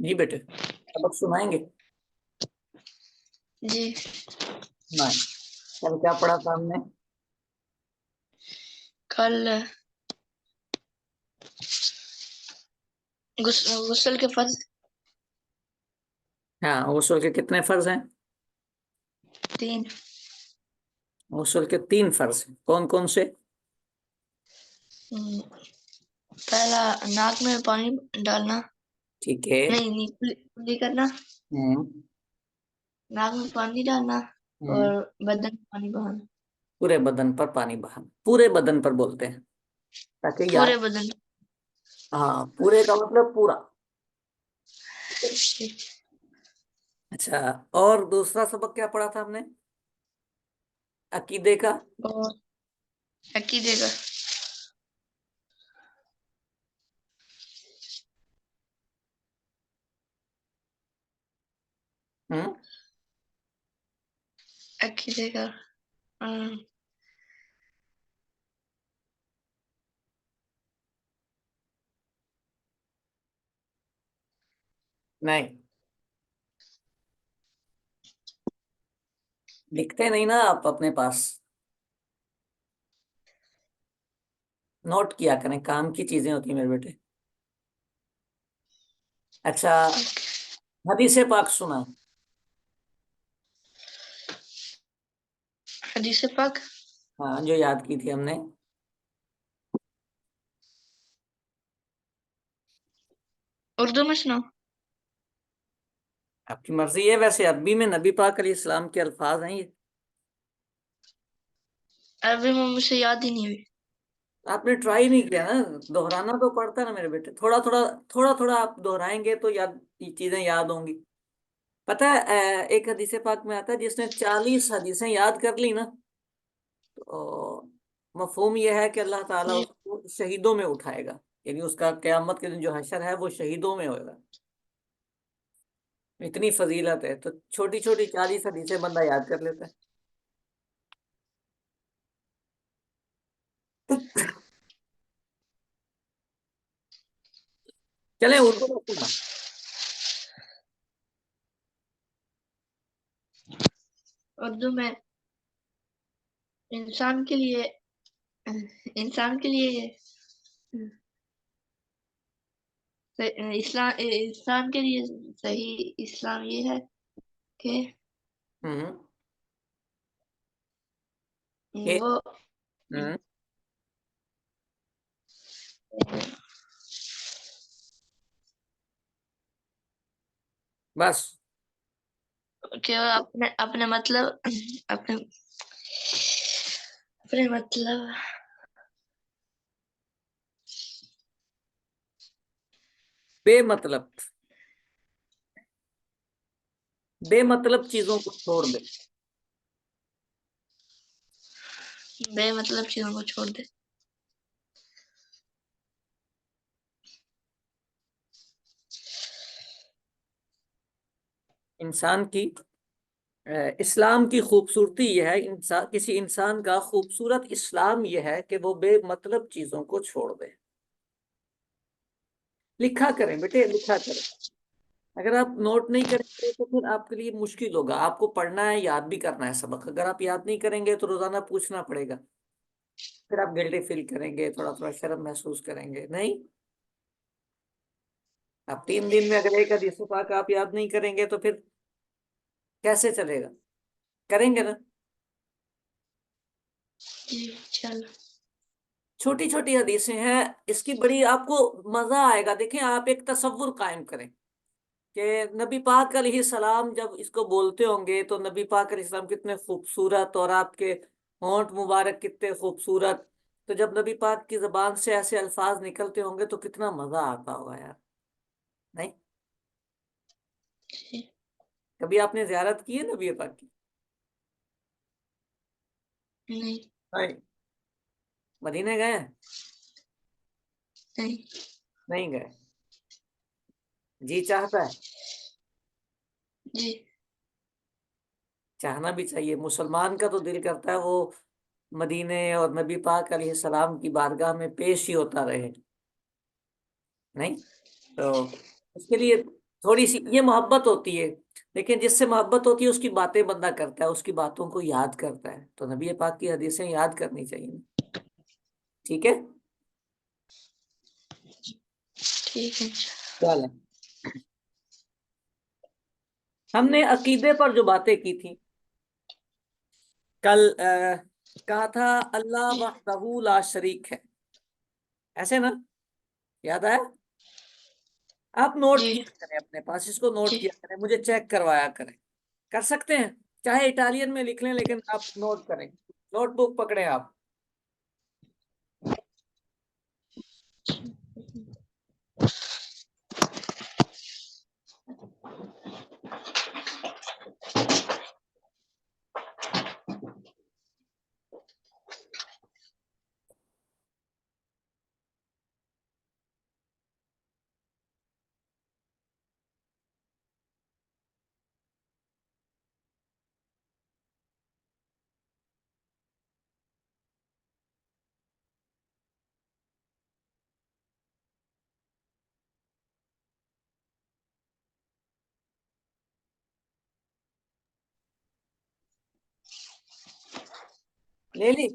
जी बेटे, सबक सुनाएंगे। जी। सुनाए। कल क्या पढ़ा था हमने? कल गुस्ल के फर्ज। हाँ, गुस्ल के कितने फर्ज हैं? 3। गुस्ल के 3 फर्ज हैं, कौन कौन से? पहला, नाक में पानी डालना। ठीक है। नहीं नहीं, कुल्ली करना। हम्म। नाक में पानी डालना। हम्म। और बदन में पानी बहाना। पूरे बदन पर पानी बहाना, पूरे बदन पर बोलते हैं ताकि पूरे याद। बदन। हाँ, पूरे का मतलब पूरा। ठीक। अच्छा, और दूसरा सबक क्या पढ़ा था हमने? अकीदे का। और अकीदे का। हम्म। अकीदे का। अम, नहीं, लिखते नहीं ना आप अपने पास। नोट किया करें, काम की चीजें होती हैं मेरे बेटे। अच्छा, हदीस पाक सुना? हदीस पाक। हाँ, जो याद की थी हमने। उर्दू में सुनाओ। आपकी मर्जी है, वैसे अरबी में नबी पाक अलैहिस्सलाम के अल्फाज हैं ये। अरबी में मुझे याद ही नहीं हुई। आपने ट्राई नहीं किया ना। दोहराना तो पड़ता ना मेरे बेटे, थोड़ा थोड़ा। थोड़ा थोड़ा आप दोहराएंगे तो याद, ये चीजें याद होंगी। पता है, एक हदीस पाक में आता है जिसने 40 हदीसें याद कर ली ना, तो मफहूम यह है कि अल्लाह ताला जी। उसको शहीदों में उठाएगा। यानी उसका क़यामत के दिन जो हशर है वो शहीदों में होगा। इतनी फजीलत है, तो छोटी छोटी 40 हदीसें बंदा याद कर लेता है। चले उर्दू में सुना। उर्दू में इंसान के लिए, इंसान के लिए इस्लाम, इंसान के लिए सही इस्लाम ये है कि हम्म। के। वो हम्म। बस। कि वो अपने अपने मतलब अपने अपने मतलब बेमतलब, बेमतलब चीजों को छोड़ दे। बेमतलब चीजों को छोड़ दे। इंसान की इस्लाम की खूबसूरती यह है, इंसान, किसी इंसान का खूबसूरत इस्लाम यह है कि वो बेमतलब चीजों को छोड़ दे। लिखा करें बेटे, लिखा करें। अगर आप नोट नहीं करेंगे तो फिर आपके लिए मुश्किल होगा। आपको पढ़ना है, याद भी करना है सबक। अगर आप याद नहीं करेंगे तो रोजाना पूछना पड़ेगा। फिर आप गिल्टी फील करेंगे, थोड़ा थोड़ा शर्म महसूस करेंगे। नहीं, आप 3 दिन में अगर एक हदीस पाक आप याद नहीं करेंगे तो फिर कैसे चलेगा? करेंगे ना। जी। चलो। छोटी छोटी हदीसें हैं, इसकी बड़ी आपको मजा आएगा। देखें, आप एक तसव्वुर कायम करें कि नबी पाक अलैहि सलाम जब इसको बोलते होंगे तो नबी पाक अलैहि सलाम कितने खूबसूरत, और आपके होंठ मुबारक कितने खूबसूरत। तो जब नबी पाक की जबान से ऐसे अल्फाज निकलते होंगे तो कितना मजा आता होगा यार। नहीं, जी। कभी आपने जियारत की है नबी पाक की? नहीं। नहीं। मदीने गए हैं? नहीं। नहीं गए? जी चाहता है? जी। चाहना भी चाहिए, मुसलमान का तो दिल करता है वो मदीने और नबी पाक अलैहि सलाम की बारगाह में पेश ही होता रहे। नहीं, तो उसके लिए थोड़ी सी ये मोहब्बत होती है। लेकिन जिससे मोहब्बत होती है उसकी बातें बंदा करता है, उसकी बातों को याद करता है, तो नबी पाक की हदीसें याद करनी चाहिए। ठीक है। ठीक है। चल, हमने अकीदे पर जो बातें की थी कल, कहा था अल्लाह जी वहदहू ला शरीक है, ऐसे ना? याद आया? आप नोट जी किया करें, अपने पास इसको नोट जी किया करें, मुझे चेक करवाया करें। कर सकते हैं, चाहे इटालियन में लिख लें, लेकिन आप नोट करें। नोटबुक पकड़े आप। ले ली?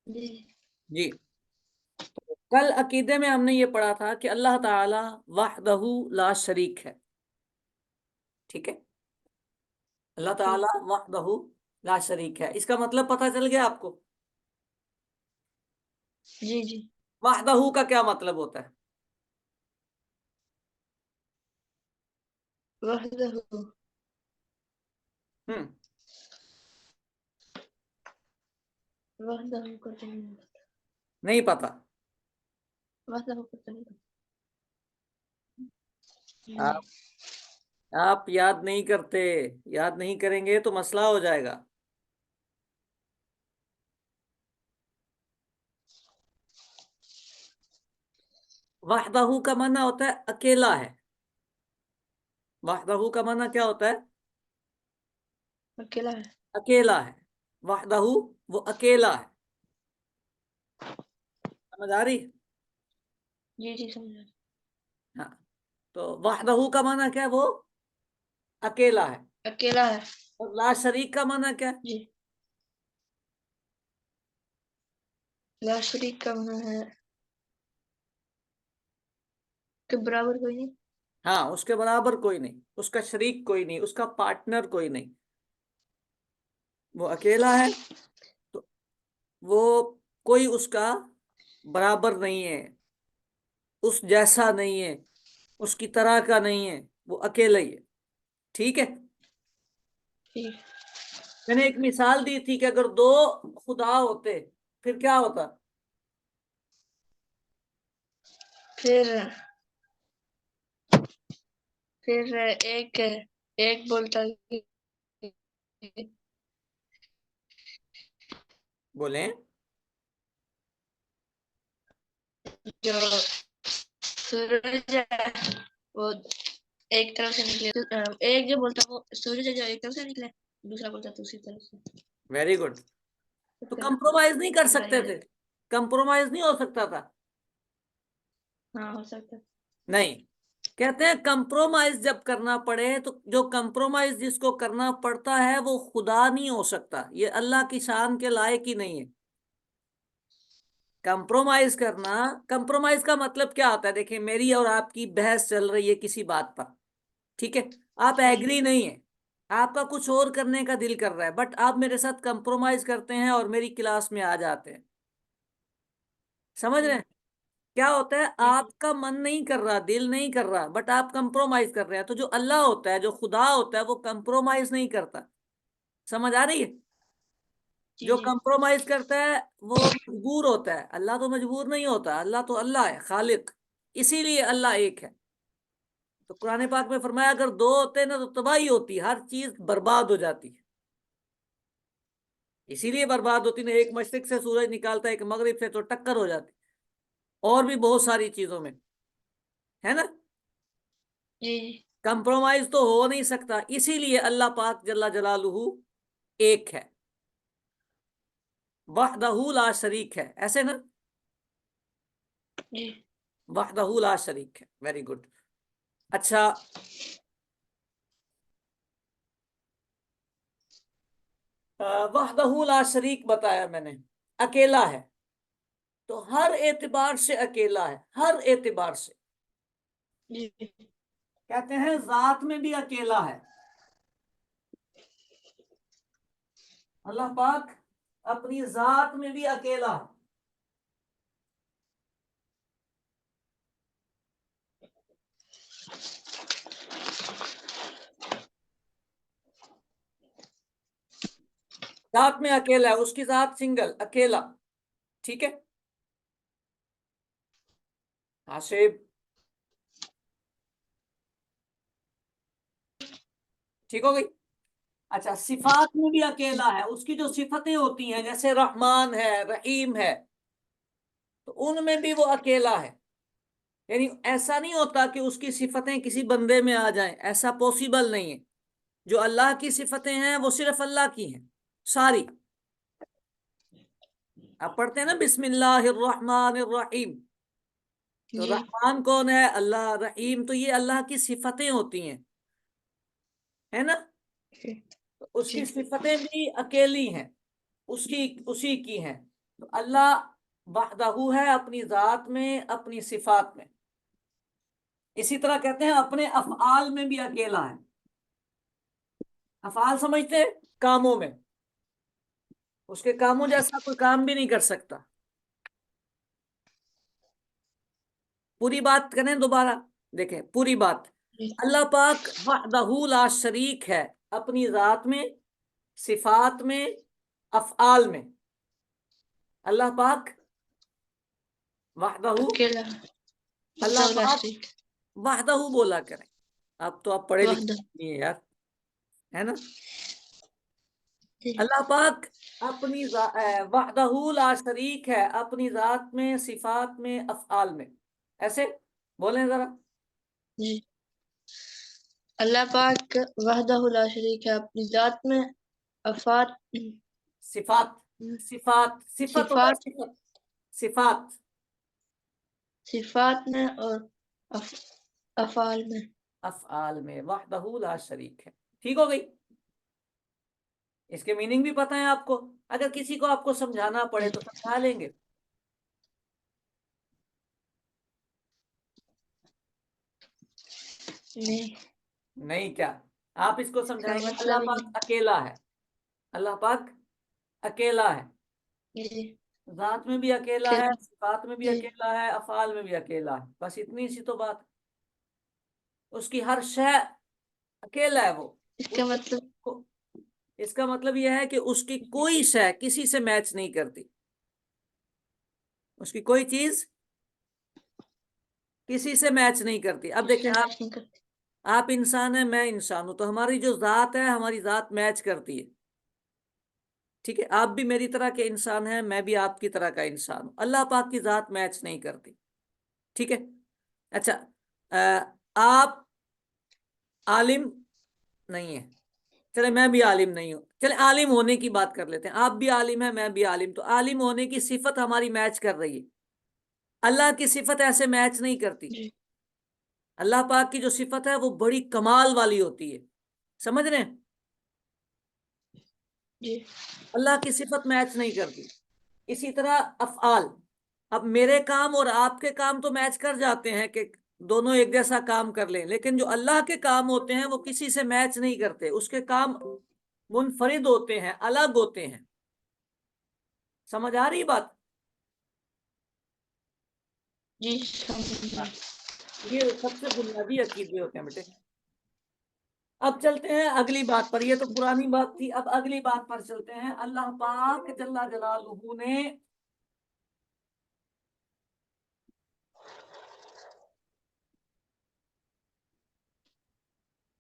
जी जी। कल अकीदे में हमने ये पढ़ा था कि अल्लाह ताला वहदहू ला शरीक है। ठीक है। अल्लाह जी ताला वहदहू ला शरीक है, इसका मतलब पता चल गया आपको? जी जी। वहदहू का क्या मतलब होता है? वहदहू। हम्म। वहदहू को तो नहीं पता। नहीं पता? वहदहू को तो नहीं पता। नहीं। आप आप याद नहीं करते। याद नहीं करेंगे तो मसला हो जाएगा। वहदहू का माना होता है अकेला है। वहदहू का माना क्या होता है? अकेला है। अकेला है। वहदहू, वो अकेला है। समझ आ रही? जी जी समझ आ हाँ। तो वहदहू का माना क्या है? वो अकेला है। अकेला है। और ला शरीक का माना क्या है? जी। ला शरीक का माना है कि बराबर कोई नहीं। हाँ, उसके बराबर कोई नहीं, उसका शरीक कोई नहीं, उसका पार्टनर कोई नहीं। वो अकेला है, तो वो कोई उसका बराबर नहीं है, उस जैसा नहीं है, उसकी तरह का नहीं है। वो अकेला ही है। ठीक है। ठीक। मैंने एक मिसाल दी थी कि अगर दो खुदा होते फिर क्या होता? फिर फिर एक एक बोलता कि बोले। जो सूरज है वो एक तरफ से निकले, एक जो बोलता वो सूरज है जो एक तरफ से निकले, दूसरा बोलता दूसरी तरफ से। Very good. तो तो फिर कंप्रोमाइज नहीं कर लड़ाई सकते हो थे? जाती। कंप्रोमाइज नहीं हो सकता था? हाँ हो सकता है। नहीं। कहते हैं कंप्रोमाइज जब करना पड़े तो जो कंप्रोमाइज जिसको करना पड़ता है वो खुदा नहीं हो सकता, ये अल्लाह की शान के लायक ही नहीं है। कंप्रोमाइज करना, कंप्रोमाइज का मतलब क्या होता है? देखिए, मेरी और आपकी बहस चल रही है किसी बात पर। ठीक है। आप जी एग्री नहीं है, आपका कुछ और करने का दिल कर रहा है, बट आप मेरे साथ कंप्रोमाइज करते हैं और मेरी क्लास में आ जाते हैं। समझ रहे जी हैं? क्या होता है, जी आपका मन नहीं कर रहा, दिल नहीं कर रहा, बट आप कंप्रोमाइज कर रहे हैं। तो जो अल्लाह होता है, जो खुदा होता है, वो कंप्रोमाइज नहीं करता। समझ आ रही है? जी जो जी कंप्रोमाइज करता है वो मजबूर होता है। अल्लाह तो मजबूर नहीं होता, अल्लाह तो अल्लाह है, खालिक। इसीलिए अल्लाह एक है। तो कुरान पाक में फरमाया अगर दो होते ना तो तबाही होती, हर चीज बर्बाद हो जाती। इसीलिए बर्बाद होती ना, एक मशरिक से सूरज निकालता है, एक मगरिब से, तो टक्कर हो जाती। और भी बहुत सारी चीजों में, है ना? जी जी कंप्रोमाइज तो हो नहीं सकता, इसीलिए अल्लाह पाक जल्ला जलालुहु एक है। वहदहू ला शरीक है, ऐसे ना? जी। वहदहू ला शरीक है, वेरी गुड। अच्छा, वहदहू ला शरीक बताया मैंने, अकेला है, तो हर एतबार से अकेला है, हर एतबार से। जी कहते हैं जात में भी अकेला है अल्लाह पाक, अपनी जात में भी अकेला है। जात में अकेला है, उसकी जात सिंगल, अकेला। ठीक है, हासिब, ठीक हो गई। अच्छा, सिफात में भी अकेला है, उसकी जो सिफतें होती हैं जैसे रहमान है, रहीम है, तो उनमें भी वो अकेला है। यानी ऐसा नहीं होता कि उसकी सिफतें किसी बंदे में आ जाएं, ऐसा पॉसिबल नहीं है। जो अल्लाह की सिफतें हैं वो सिर्फ अल्लाह की हैं सारी। आप पढ़ते हैं ना बिस्मिल्लाहिर्रहमानिर्रहीम, तो जी रहमान कौन है? अल्लाह। रहीम, तो ये अल्लाह की सिफतें होती हैं, है ना? जी तो जी उसकी सिफतें भी अकेली हैं, उसकी उसी की हैं। तो अल्लाह वहदहू है अपनी जात में, अपनी सिफात में। इसी तरह कहते हैं अपने अफआल में भी अकेला है। अफआल समझते हैं? कामों में, उसके कामों जैसा कोई काम भी नहीं कर सकता। पूरी बात करें दोबारा, देखें पूरी बात। जी अल्लाह पाक वहदहू ला शरीक है अपनी जात में, सिफात में, अफआल में। अल्लाह पाक वहदहू, अकेला अल्लाह वहदहुल ला पाक शरीक वहदहू बोला करें। अब तो आप पढ़े लिखे वहदह नहीं है यार, है ना? जी अल्लाह पाक अपनी वहदहू ला शरीक है अपनी जात में, सिफात में, अफआल में। ऐसे बोलें जरा। जी अल्लाह पाक वहदहुल ला शरीक है अपनी जात में, अफात सिफात, सिफात, सिफत होता है सिफात सिफत, सिफात, सिफात में और अफ, अफाल में। अफआल में वहदहू ला शरीक है। ठीक हो गई? इसके मीनिंग भी पता है आपको? अगर किसी को आपको समझाना पड़े तो समझा लेंगे। नहीं, नहीं क्या? आप इसको इसका समझाएंगे अल्लाह मतलब ही पाक अकेला है, अल्लाह पाक अकेला है, नहीं। जी जात में भी अकेला के है, सिफात में भी जी अकेला है, अफआल में भी अकेला है। बस इतनी सी तो बात। उसकी हर शय अकेला है वो। इसका उसकी मतलब इसका मतलब यह है कि उसकी कोई शय किसी से मैच नहीं करती। उसकी कोई चीज किसी से मैच नहीं करती। अब देखिए, इससे मैच नहीं करते। आप इंसान है, मैं इंसान हूं, तो हमारी जो जात है, हमारी जात मैच करती है। ठीक है, आप भी मेरी तरह के इंसान हैं, मैं भी आपकी तरह का इंसान हूं। अल्लाह पाक की जात मैच नहीं करती। ठीक है। अच्छा, आप आलिम नहीं है, चले मैं भी आलिम नहीं हूं, चले आलिम होने की बात कर लेते हैं। आप भी आलिम है, मैं भी आलिम, तो आलिम होने की सिफत हमारी मैच कर रही है। अल्लाह की सिफत ऐसे मैच नहीं करती। जी अल्लाह पाक की जो सिफत है वो बड़ी कमाल वाली होती है। समझ रहे हैं? जी अल्लाह की सिफत मैच नहीं करती। इसी तरह अफआल, अब मेरे काम और आपके काम तो मैच कर जाते हैं कि दोनों एक जैसा काम कर लें, लेकिन जो अल्लाह के काम होते हैं वो किसी से मैच नहीं करते। उसके काम मुनफरिद होते हैं, अलग होते हैं। समझ आ रही बात? जी समझ हाँ, गए। ये सबसे बुनियादी अकीदे होते हैं बेटे। अब चलते हैं अगली बात पर। ये तो पुरानी बात थी, अब अगली बात पर चलते हैं। अल्लाह पाक जल्ला जलालुहू ने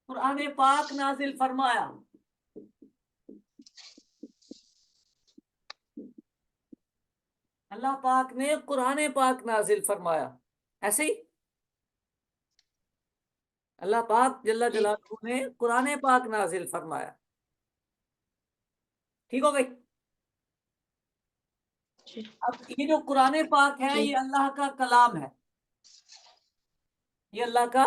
कुरान पाक नाजिल फरमाया। अल्लाह पाक ने कुरान पाक नाजिल फरमाया। ऐसे ही अल्लाह पाक जल्ला जी जलालुहू ने कुरान पाक नाजिल फरमाया। ठीक हो गई? जी अब ये जो कुरान पाक है जी ये अल्लाह का कलाम है, ये अल्लाह का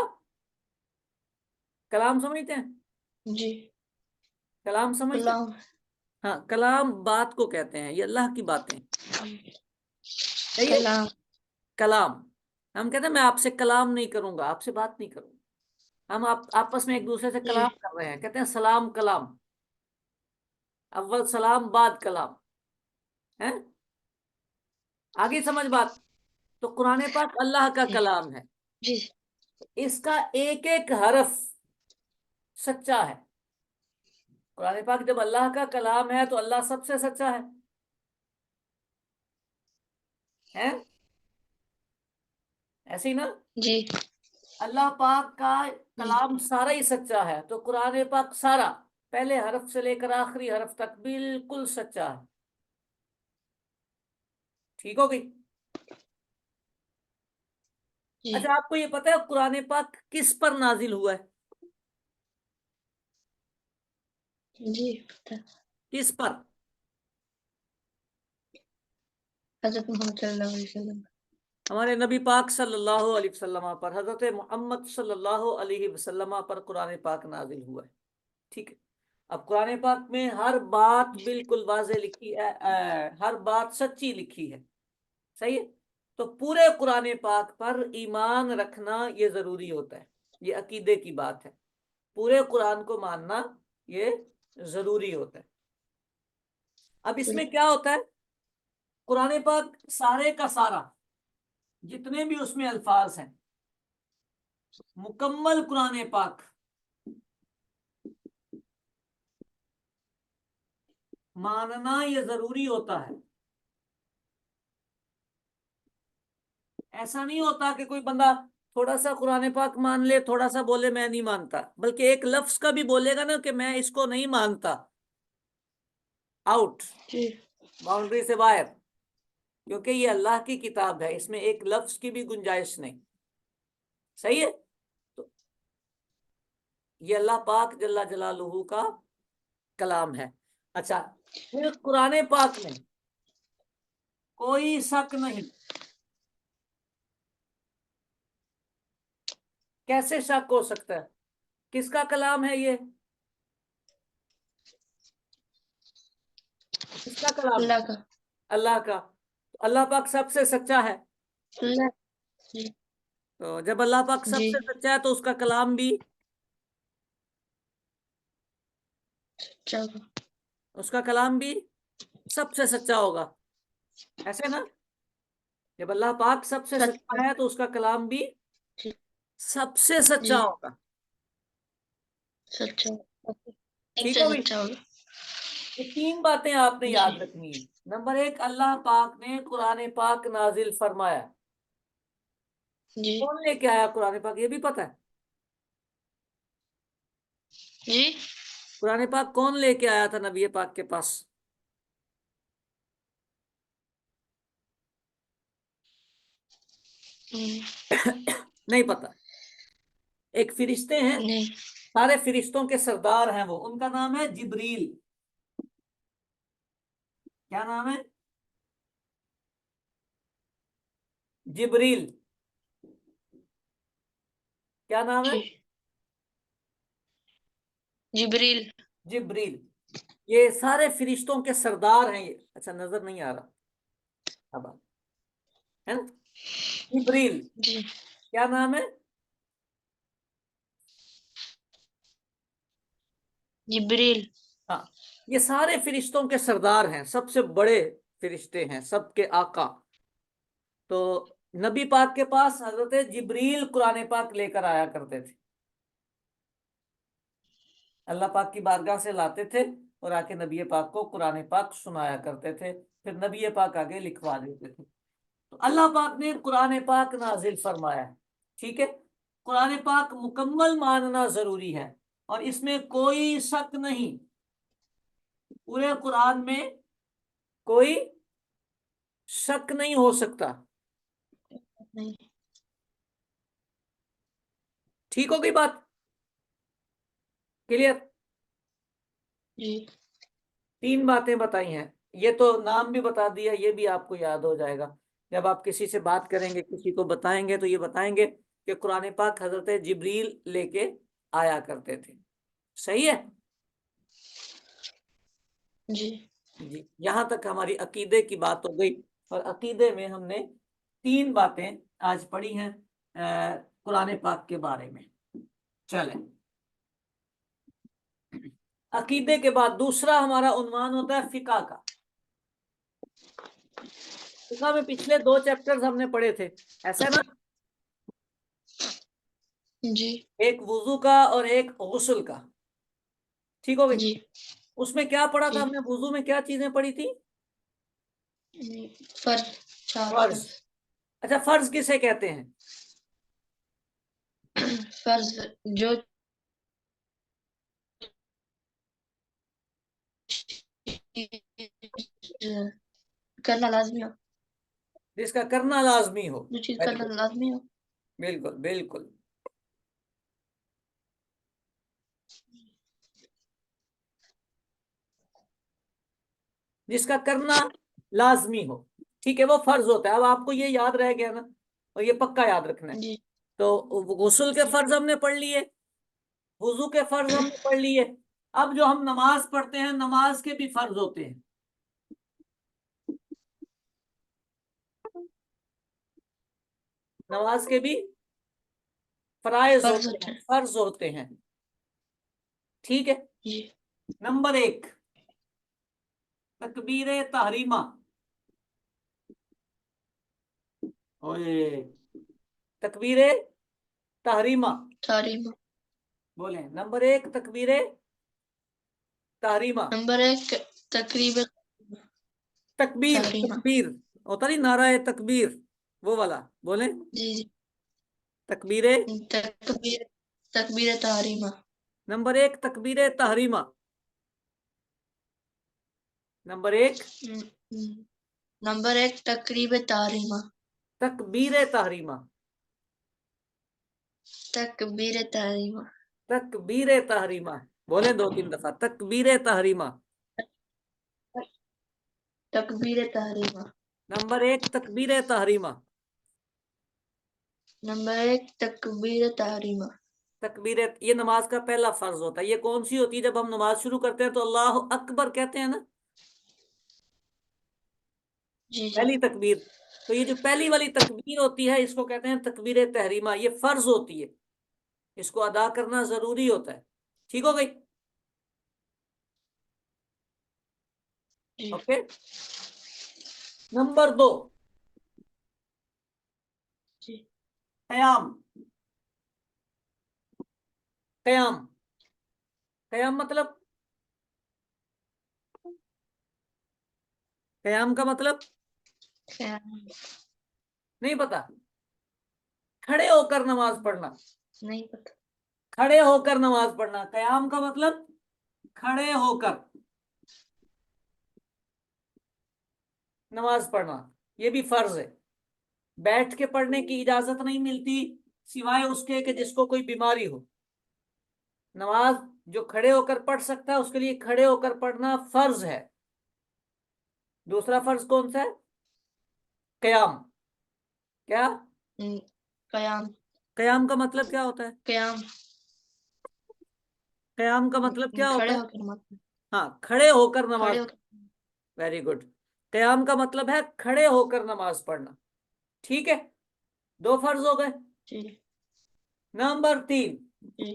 कलाम समझते हैं? जी। कलाम समझते हैं? कलाम। हाँ, कलाम बात को कहते हैं, ये अल्लाह की बातें। सही है। कलाम। कलाम। हम कहते हैं मैं आपसे कलाम नहीं करूंगा, आपसे बात नहीं करूंगा। हम आप आपस में एक दूसरे से जी। कलाम कर रहे हैं, कहते हैं सलाम कलाम। अव्वल सलाम बाद कलाम है। आगे समझ बात। तो कुरान पाक अल्लाह का जी। कलाम है। जी। इसका एक एक हरफ सच्चा है। कुरान पाक जब अल्लाह का कलाम है तो अल्लाह सबसे सच्चा है ऐसे ही ना। जी। अल्लाह पाक का जी। कलाम सारा ही सच्चा है, तो कुरान पाक सारा पहले हरफ से लेकर आखिरी हरफ तक बिल्कुल सच्चा है। ठीक हो गई। जी। अच्छा, आपको ये पता है कुरान पाक किस पर नाजिल हुआ है? जी पता है। किस पर? हजरत मोहम्मद सल्लल्लाहु अलैहि वसल्लम। हमारे नबी पाक सल्लल्लाहु अलैहि वसल्लम पर, हजरत मोहम्मद सल्लल्लाहु अलैहि वसल्लम पर कुरान पाक नाजिल हुआ है। ठीक है। अब कुरान पाक में हर बात बिल्कुल वाज़ेह लिखी है, हर बात सच्ची लिखी है। सही है। तो पूरे कुरान पाक पर ईमान रखना ये जरूरी होता है। ये अकीदे की बात है। पूरे कुरान को मानना ये जरूरी होता है। अब इसमें क्या होता है? कुरान पाक सारे का सारा, जितने भी उसमें अल्फाज हैं, मुकम्मल कुरान पाक मानना ये जरूरी होता है। ऐसा नहीं होता कि कोई बंदा थोड़ा सा कुरान पाक मान ले, थोड़ा सा बोले मैं नहीं मानता, बल्कि एक लफ्ज का भी बोलेगा ना कि मैं इसको नहीं मानता, आउट, जी। बाउंड्री से बाहर। क्योंकि ये अल्लाह की किताब है, इसमें एक लफ्ज की भी गुंजाइश नहीं। सही है। तो ये अल्लाह पाक जल्ला जलालुहू का कलाम है। अच्छा, फिर कुरान पाक में कोई शक नहीं। कैसे शक हो सकता है? किसका कलाम है ये? किसका कलाम है? अल्लाह का। अल्लाह का। तो अल्लाह पाक सबसे सच्चा है। अल्लाह। जी। तो जब अल्लाह पाक जी। सबसे सच्चा है तो उसका कलाम भी, चलो। उसका कलाम भी सबसे सच्चा होगा। ऐसे ना। जब अल्लाह पाक सबसे सच। सच्चा है तो उसका कलाम भी जी। सबसे सच्चा जी। होगा। सच्चा। ठीक सबसे होगी। सच्चा होगा। ये तीन बातें आपने जी। याद रखनी है। नंबर एक, अल्लाह पाक ने कुरान पाक नाजिल फरमाया। जी। कौन लेके आया कुरान पाक, ये भी पता है? जी। कुरान पाक कौन लेके आया था नबी पाक के पास? हम्म, नहीं पता। एक फिरिश्ते हैं, नहीं। सारे फिरिश्तों के सरदार हैं वो, उनका नाम है जिब्रील। क्या नाम है? जिब्रील। क्या नाम है? जी। जिब्रील। जिब्रील। ये सारे फिरिश्तों के सरदार हैं ये। अच्छा, नजर नहीं आ रहा अब, है ना? जिब्रील। जी। क्या नाम है? जिब्रील। हाँ। ये सारे फिरिश्तों के सरदार हैं, सबसे बड़े फिरिश्ते हैं, सबके आका। तो नबी पाक के पास हजरत जिब्रील कुरान पाक लेकर आया करते थे। अल्लाह पाक की बारगाह से लाते थे और आके नबी पाक को कुरान पाक सुनाया करते थे। फिर नबी पाक आगे लिखवा देते थे। तो अल्लाह पाक ने कुरान पाक नाजिल फरमाया। ठीक है। कुरान पाक मुकम्मल मानना जरूरी है, और इसमें कोई शक नहीं। पूरे कुरान में कोई शक नहीं हो सकता। नहीं। ठीक हो गई बात? क्लियर? जी। तीन बातें बताई हैं। ये तो नाम भी बता दिया, ये भी आपको याद हो जाएगा। जब आप किसी से बात करेंगे, किसी को बताएंगे, तो ये बताएंगे कि कुरान पाक हजरत जिब्रील लेके आया करते थे। सही है जी जी। यहां तक हमारी अकीदे की बात हो गई। और अकीदे में हमने 3 बातें आज पढ़ी हैं कुरान पाक के बारे में। चलें, अकीदे के बाद दूसरा हमारा उन्वान होता है फिका का। फिका में पिछले 2 चैप्टर्स हमने पढ़े थे, ऐसा है ना। जी एक वुजू का और एक गुस्ल का, ठीक हो गई। जी उसमें क्या पढ़ा था जी। हमने, वुजू में क्या चीजें पढ़ी थी। फर्ज, 4 फर्ज। फर्ज। अच्छा, फर्ज किसे कहते हैं। फर्ज जो चीज करना लाजमी हो, जिसका करना लाजमी हो। जो चीज वेरी करना गुड। लाजमी हो। बिल्कुल बिल्कुल। जिसका करना लाजमी हो, ठीक है, वो फर्ज होता है। अब आपको ये याद रह गया ना, और ये पक्का याद रखना है। जी तो गुस्ल के जी। फर्ज हमने पढ़ लिए, वुजू के फर्ज हमने पढ़ लिए। अब जो हम नमाज पढ़ते हैं, नमाज के भी फर्ज होते हैं। नमाज के भी फराइज फर्ज होते होते हैं, हैं। फर्ज होते हैं। ठीक है। जी नंबर 1, तकबीर तहरीमा। ओए, तकबीर तहरीमा। तारीमा। बोले नंबर 1 तकबीर तहरीमा। नंबर 1 तकरीब तकबीर तारीमा। तकबीर होता नहीं, नारा है तकबीर, वो वाला बोले। जी जी। तकबीर। तकबीर तकबीर तारीमा। नंबर 1 तकबीर तहरीमा। नंबर 1 नंबर 1 तकरीब तारीमा। तकबीर तहरीमा। तकबीर तारीमा। तकबीर तहरीमा। बोले 2-3 दफा तकबीर तहरीमा। तकबीर तारीमा। नंबर 1 तकबीर तहरीमा। नंबर 1 तकबीर तारीमा। तकबीर, ये नमाज का पहला फर्ज होता है। ये कौन सी होती है, जब हम नमाज शुरू करते हैं तो अल्लाह अकबर कहते हैं ना, जी जी पहली तकबीर। तो ये जो पहली वाली तकबीर होती है, इसको कहते हैं तकबीर तहरीमा। ये फर्ज होती है, इसको अदा करना जरूरी होता है। ठीक हो गई। जी ओके। नंबर 2, जी। कयाम। कयाम, कयाम मतलब, कयाम का मतलब नहीं पता। खड़े होकर नमाज पढ़ना। नहीं पता। खड़े होकर नमाज पढ़ना, कयाम का मतलब खड़े होकर नमाज पढ़ना। ये भी फर्ज है। बैठ के पढ़ने की इजाजत नहीं मिलती, सिवाय उसके कि जिसको कोई बीमारी हो। नमाज जो खड़े होकर पढ़ सकता है, उसके लिए खड़े होकर पढ़ना फर्ज है। दूसरा फर्ज कौन सा है, कयाम। क्या, कयाम। कयाम का मतलब क्या होता है। कयाम कयाम का मतलब क्या खड़े होता है। होकर मत। हाँ, खड़े होकर खड़े नमाज। होकर। Very good. कयाम का मतलब है खड़े होकर नमाज पढ़ना। ठीक है, 2 फर्ज हो गए। जी नंबर 3, जी।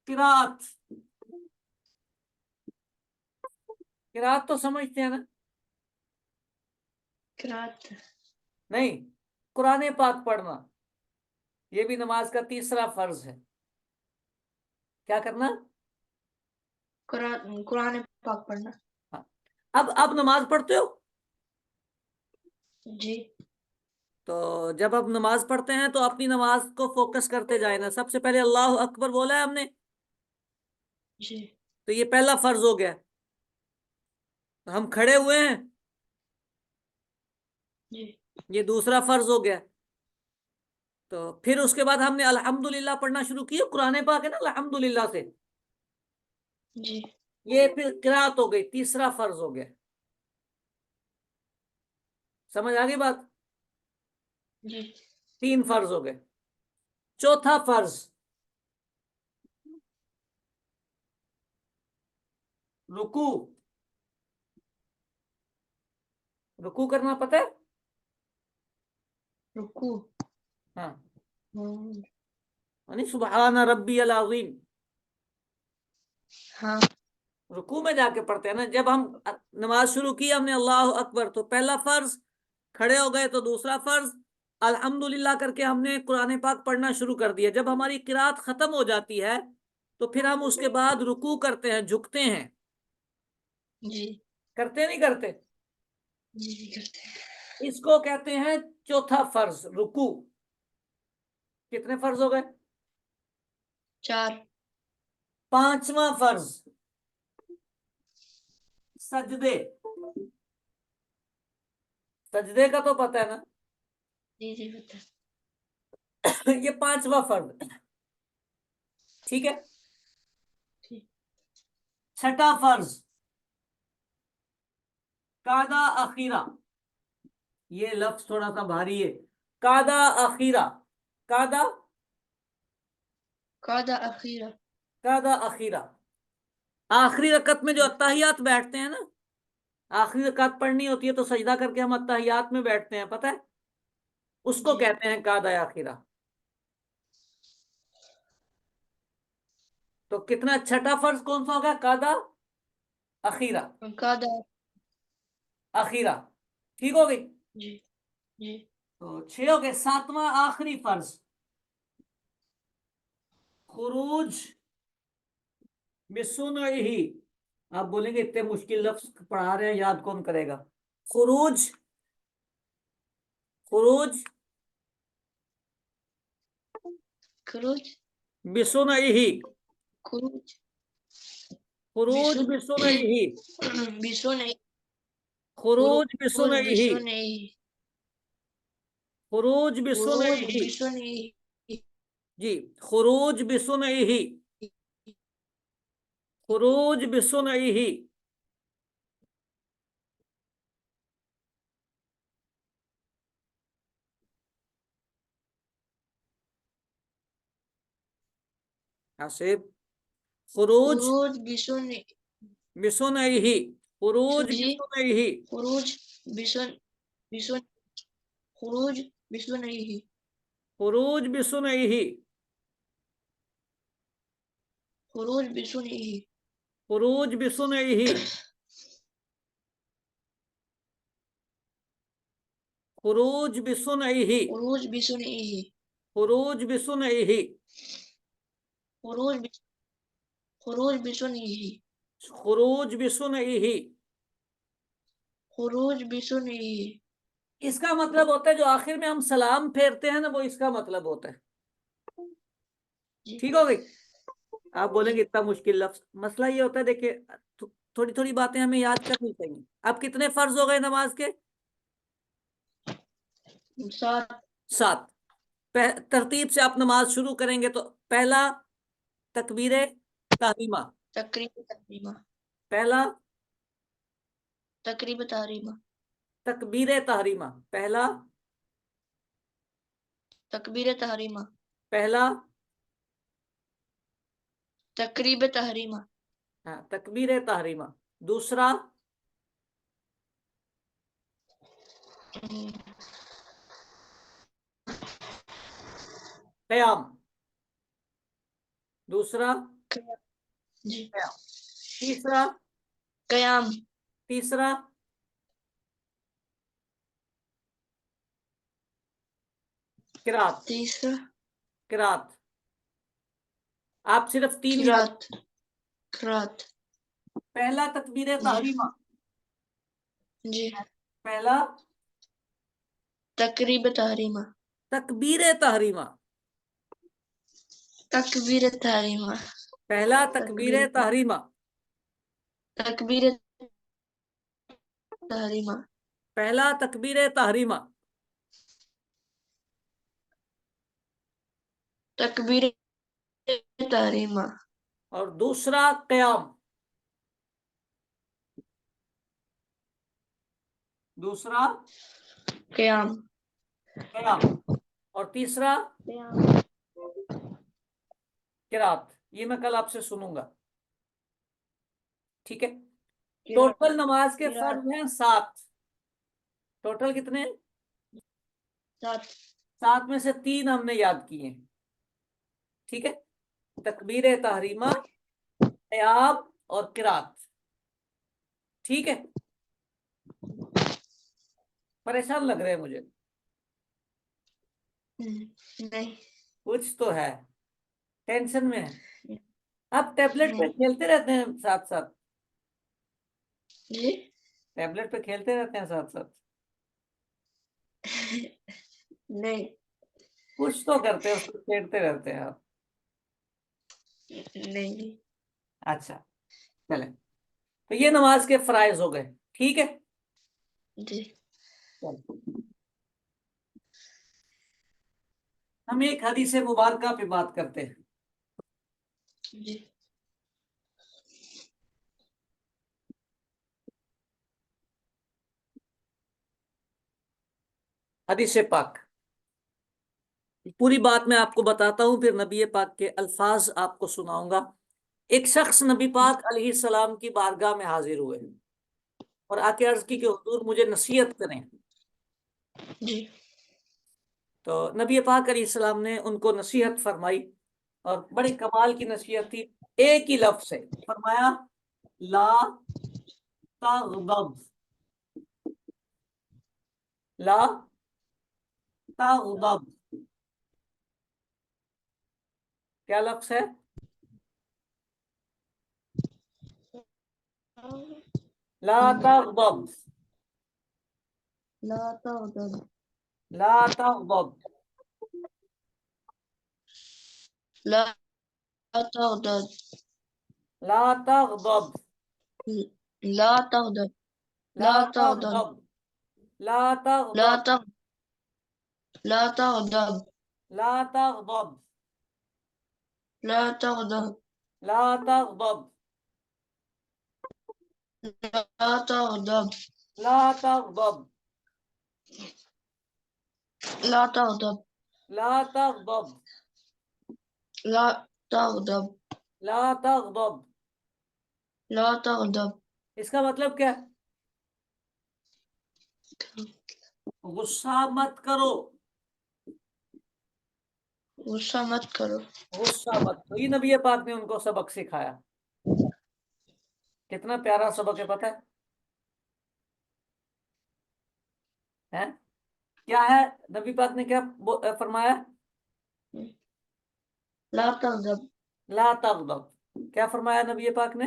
किरात। किरात तो समझते हैं ना। किरात। नहीं, कुरान पाक पढ़ना, ये भी नमाज का तीसरा फर्ज है। क्या करना। कुरान कुरान पाक पढ़ना। हाँ। अब नमाज पढ़ते हो, जी तो जब आप नमाज पढ़ते हैं तो अपनी नमाज को फोकस करते जाए ना। सबसे पहले अल्लाह अकबर बोला है हमने, जी तो ये पहला फर्ज हो गया। तो हम खड़े हुए हैं, जी ये दूसरा फर्ज हो गया। तो फिर उसके बाद हमने अल्हम्दुलिल्लाह पढ़ना शुरू किया, कुरान पाक है ना, अल्हम्दुलिल्लाह से। जी ये फिर किरात हो गई, तीसरा फर्ज हो गया। समझ आ गई बात। जी। 3 फर्ज हो गए। चौथा फर्ज रुकू। रुकू करना पता है? रुकू। हाँ, हम्म, यानी सुबहान रब्बी अल अज़ीम। हाँ रुकू में जाके पढ़ते हैं ना। जब हम नमाज शुरू की हमने अल्लाह अकबर, तो पहला फर्ज। खड़े हो गए तो दूसरा फर्ज। अल्हम्दुलिल्लाह करके हमने कुरान पाक पढ़ना शुरू कर दिया। जब हमारी किरात खत्म हो जाती है तो फिर हम उसके बाद रुकू करते हैं, झुकते हैं। जी। करते नहीं करते? जी जी करते हैं। इसको कहते हैं चौथा फर्ज, रुकू। कितने फर्ज हो गए? 4। पांचवा फर्ज सजदे। सजदे का तो पता है ना? जी जी पता है। ये पांचवा फर्ज। ठीक है। ठीक। छठा फर्ज कादा अखीरा। ये लफ्ज थोड़ा सा भारी है। कादा अखीरा। कादा। कादा अखीरा। कादा अखीरा। आखिरी रकत में जो अत्ताहियात बैठते हैं ना, आखिरी रकत पढ़नी होती है तो सजदा करके हम अत्ताहियात में बैठते हैं, पता है? उसको जी। कहते हैं कादा अखीरा। तो कितना छठा फर्ज कौन सा होगा? कादा अखीरा। कादा। अखीरा। ठीक हो गई। जी जी। तो छह हो गए। सातवां आखिरी फर्ज खुरूज मिसुन ही। आप बोलेंगे इतने मुश्किल लफ्ज पढ़ा रहे हैं, याद कौन करेगा? खुरूज। खुरूज खरोज। बिसुन ही। खरोज। खुरूज बिसु। बिसुन ही। बिसो नहीं। खुरूज बिसुन खरोज ही। बिसो नहीं। खुरूज बिसुन खरोज ही। बिसो नहीं। जी। खुरूज बिसुन ही। खुरूज बिसुन ही। आसिफ। खुरूज खरोज बिसो नहीं। बिसुन ही। खुरूज जी। बिसुन ही। खरोज बिसो। बिसो। खरोज बिसो नहीं। खुरूज बिसुन ही। खरोज बिसो नहीं। खुरूज बिसुन ही। खुरूज बिसुन ही। खरोज बिसो नहीं। खुरूज बिसुन ही। खरोज खरोज बिसो नहीं। खुरूज बिसुन ही। खरोज बिसो नहीं। इसका मतलब होता है जो आखिर में हम सलाम फेरते हैं ना, वो इसका मतलब होता है। जी ठीक हो गई। आप बोलेंगे जी। इतना मुश्किल लफ्ज। मसला ये होता है, देखिए, थोड़ी थोड़ी बातें हमें याद करनी चाहिए। अब कितने फर्ज हो गए नमाज के? 7। 7। तरतीब से आप नमाज शुरू करेंगे तो पहला तकबीरे तहरीमा। तकरीब तहरीमा। पहला तकरीब तहरीमा। तकबीरे तहरीमा। पहला। तकबीर तहरीमा। पहला। तकरीब तहरीमा। हाँ, तकबीरे तहरीमा। दूसरा हम्म, कयाम। दूसरा जी। कयाम। तीसरा। कयाम। तीसरा किरात। तीसरा किरात। आप सिर्फ 3 याद। किरात। किरात। पहला तकबीरे जी तहरीमा। जी। पहला तकरीब तहरीमा। तकबीरे तहरीमा। तकबीर तहरीमा। पहला तकबीर तकबीरे तहरीमा। तकबीर तहरीमा। पहला तकबीरे तहरीमा। तकबीर तहरीमा। और दूसरा कयाम। दूसरा कयाम। कयाम। और तीसरा कयाम। किरात, ये मैं कल आपसे सुनूंगा। ठीक है। किरात। टोटल नमाज के किरात। फर्ज हैं 7। टोटल कितने? 7। 7 में से 3 हमने याद किए। ठीक है। तकबीर तहरीमा, क़याम और किरात। ठीक है। परेशान लग रहे हैं मुझे। नहीं। कुछ तो है, टेंशन में है। आप टैबलेट पे नहीं खेलते रहते हैं साथ साथ? जी। टैबलेट पे खेलते रहते हैं साथ साथ? नहीं। कुछ तो करते हैं, उसको छेड़ते रहते हैं आप। नहीं अच्छा, चले। तो ये नमाज के फराइज हो गए। ठीक है। जी। चलो, हम एक हदीस मुबारका पे बात करते हैं। जी। हदीस पाक, पूरी बात मैं आपको बताता हूँ, फिर नबी पाक के अल्फाज आपको सुनाऊंगा। एक शख्स नबी पाक अलैहिस्सलाम की बारगाह में हाजिर हुए और आके अर्ज की कि हुजूर मुझे नसीहत करें। जी। तो नबी पाक अलैहिस्सलाम ने उनको नसीहत फरमाई, और बड़ी कमाल की नसीहत थी। एक ही लफ्ज से फरमाया, ला तगदब। ला तगदब। क्या लफ्ज है? ला तगदब। ला तगदब। ला तगदब। ला तगदब। ला तगदब। ला तगदब। ला ला तगदब। तगदब। ला ला तगदब। तग ला तगदब। ला तगदब। ला तगदब। ला तगदब। ला तगदब। ला तगदब। ला तगदब। ला तगदब। ला तगदब। ला तगदब। ला तगदब। इसका मतलब क्या है? गुस्सा मत करो। गुस्सा मत करो। गुस्सा मत करो, ये नबी पाक ने उनको सबक सिखाया। कितना प्यारा सबक है, पता है? क्या है? नबी पाक ने क्या फरमाया? ला तगदब। ला तगदब। क्या फरमाया नबी पाक ने?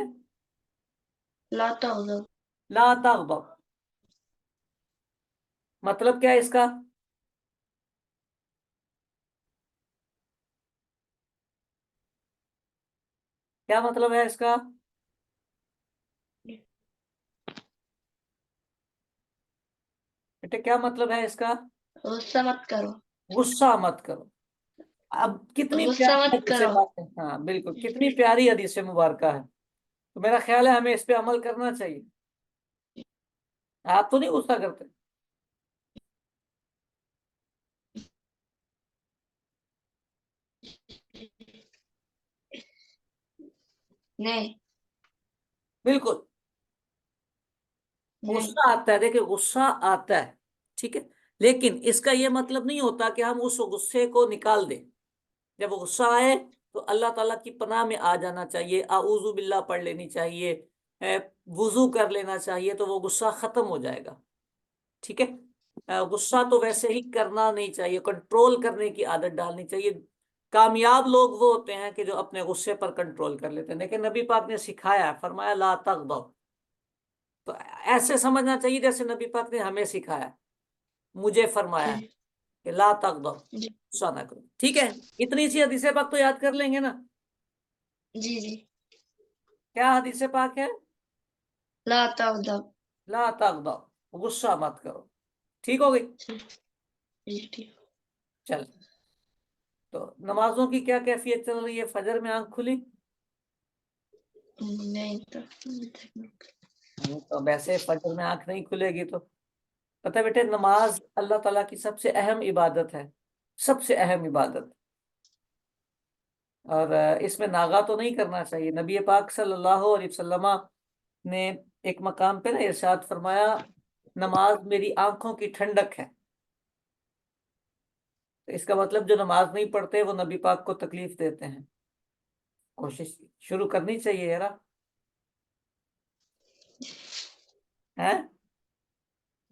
ला तगदब। ला तगदब। मतलब क्या है इसका? क्या मतलब है इसका? बेटे क्या मतलब है इसका? गुस्सा मत करो। गुस्सा मत करो। अब कितनी गुस्सा प्यारी मत हदीस करो। पाक है, हाँ बिल्कुल, कितनी प्यारी हदीस मुबारका है। तो मेरा ख्याल है हमें इस पे अमल करना चाहिए। आप तो नहीं गुस्सा करते? नहीं। बिल्कुल। नहीं। गुस्सा आता है, देखिए गुस्सा आता है। ठीक है। लेकिन इसका यह मतलब नहीं होता कि हम उस गुस्से को निकाल दें। जब गुस्सा आए तो अल्लाह ताला की पनाह में आ जाना चाहिए, आऊज़ु बिल्लाह पढ़ लेनी चाहिए, वुजू कर लेना चाहिए, तो वो गुस्सा खत्म हो जाएगा। ठीक है। गुस्सा तो वैसे ही करना नहीं चाहिए, कंट्रोल करने की आदत डालनी चाहिए। कामयाब लोग वो होते हैं कि जो अपने गुस्से पर कंट्रोल कर लेते हैं। लेकिन नबी पाक ने सिखाया, फरमाया ला तगदब। तो ऐसे समझना चाहिए जैसे नबी पाक ने हमें सिखाया, मुझे फरमाया है जी। कि ला तगदब, जी। गुस्सा ना करो। ठीक है। इतनी सी हदीस पाक तो याद कर लेंगे ना? जी। जी। क्या हदीस पाक है? ला तगदब। ला तगदब, गुस्सा मत करो। ठीक हो गई? जी ठीक। चल। तो नमाजों की क्या कैफियत चल रही है? फजर में आंख खुली? नहीं तो तो वैसे फजर में आंख नहीं खुलेगी तो, पता है बेटे, नमाज अल्लाह ताला की सबसे अहम इबादत है। सबसे अहम इबादत। और इसमें नागा तो नहीं करना चाहिए। नबी पाक सल्लल्लाहु अलैहि वसल्लम ने एक मकाम पे ना इरशाद फरमाया, नमाज मेरी आंखों की ठंडक है। तो इसका मतलब जो नमाज नहीं पढ़ते वो नबी पाक को तकलीफ देते हैं। कोशिश शुरू करनी चाहिए यार। है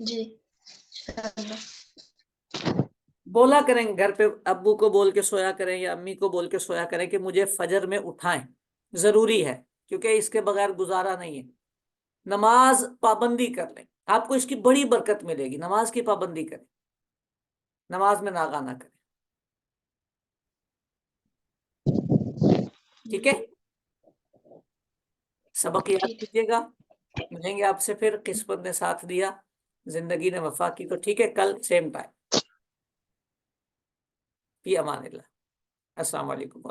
जी इंशाअल्लाह। बोला करें घर पे, अब्बू को बोल के सोया करें या अम्मी को बोल के सोया करें कि मुझे फजर में उठाएं, जरूरी है, क्योंकि इसके बगैर गुजारा नहीं है। नमाज पाबंदी कर लें, आपको इसकी बड़ी बरकत मिलेगी। नमाज की पाबंदी करें, नमाज में नागा ना करें। ठीक है, सबक याद ठीक है। कीजिएगा। मिलेंगे आपसे फिर, किस्मत ने साथ दिया, जिंदगी ने वफा की तो ठीक है, कल सेम टाइम। फी अमानिल्लाह। अस्सलाम वालेकुम।